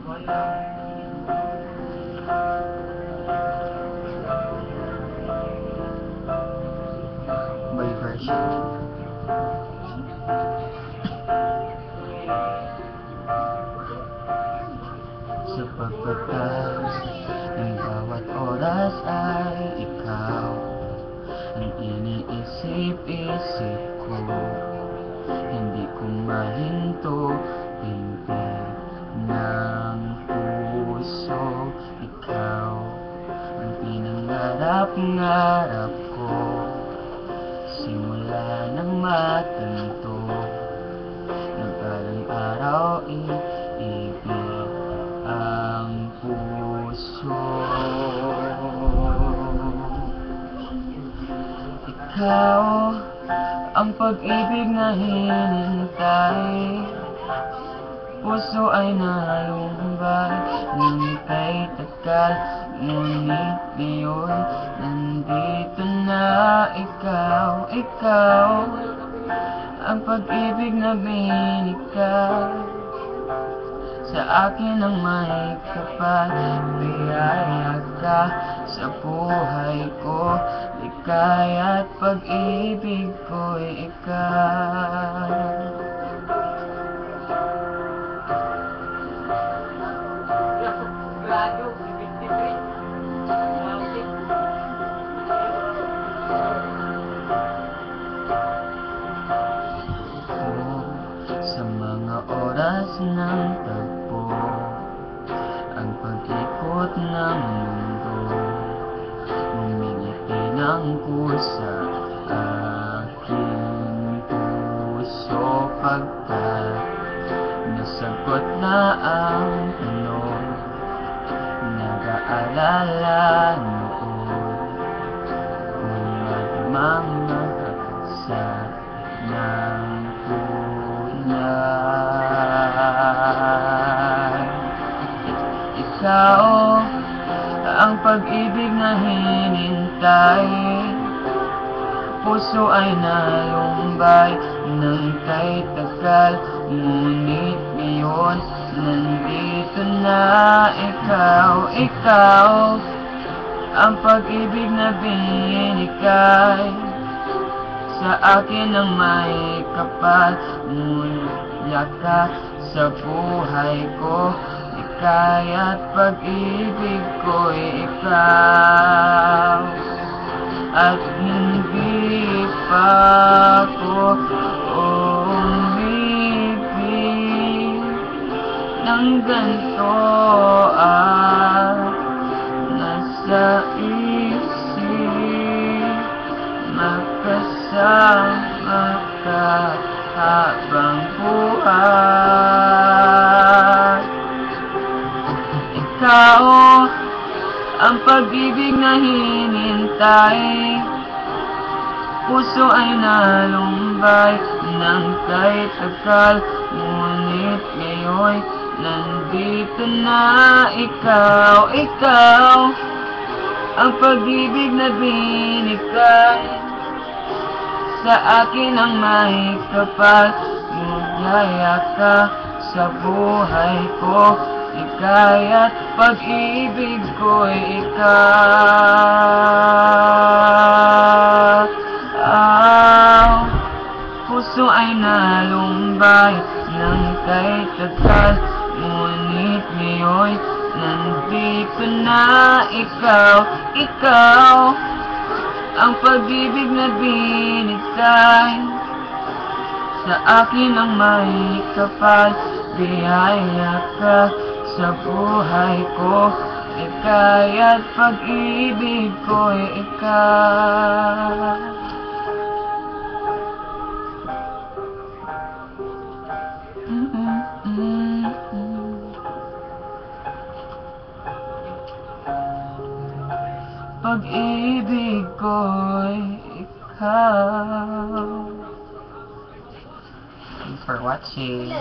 By version. Sa pagpagkas ng bawat oras ay ikaw ang iniisip-isip ko. Hindi ko mahinto, hindi ng puso. Ikaw ang pinangarap-ngarap ko, simula ng matanto. Nagkalang araw iibig ang puso. Ikaw ang pag-ibig na hinintay, puso ay nalumbay ng kay tagal. Ngunit ngayon nandito na ikaw, ikaw ang pag-ibig na binigay sa akin ang may kapal. Biyaya ka sa buhay ko, likaya at pag-ibig ko'y ikaw. Sa mga oras ng tagpo, ang pag-ikot ng mundo, umingiti ng kusa aking puso. Pagkat nasagot na ang tanong, nag-aalala noon kung magmamahasa ng tunay. Ikaw ang pag-ibig na hinintay, puso ay nalumbay ng kay tagal. Ngunit ngayon nandito na ikaw, ikaw ang pag-ibig na binigay sa akin ang may kapal. Mula ka sa buhay ko, likaya at pag-ibig ko'y ikaw. At hindi pa ako umibig ng ganito nasa isip makasama ka habang buhay. Ikaw ang pag-ibig na hinintay, puso ay nalumbay ng kay tagal. Ngunit ngayon nandito na ikaw, ikaw ang pag-ibig na binigay sa akin ang may kapal. Ligaya ka sa buhay ko, ligaya at pag-ibig ko'y ikaw. Puso ay nalumbay ng kay tagal. Ngunit ngayon nandito na ikaw, ikaw ang pag-ibig na binigay sa akin ang may kapal. Biyaya ka sa buhay ko, ligaya at pag-ibig ko'y ikaw. Pag-ibig ko'y ikaw. Thanks for watching.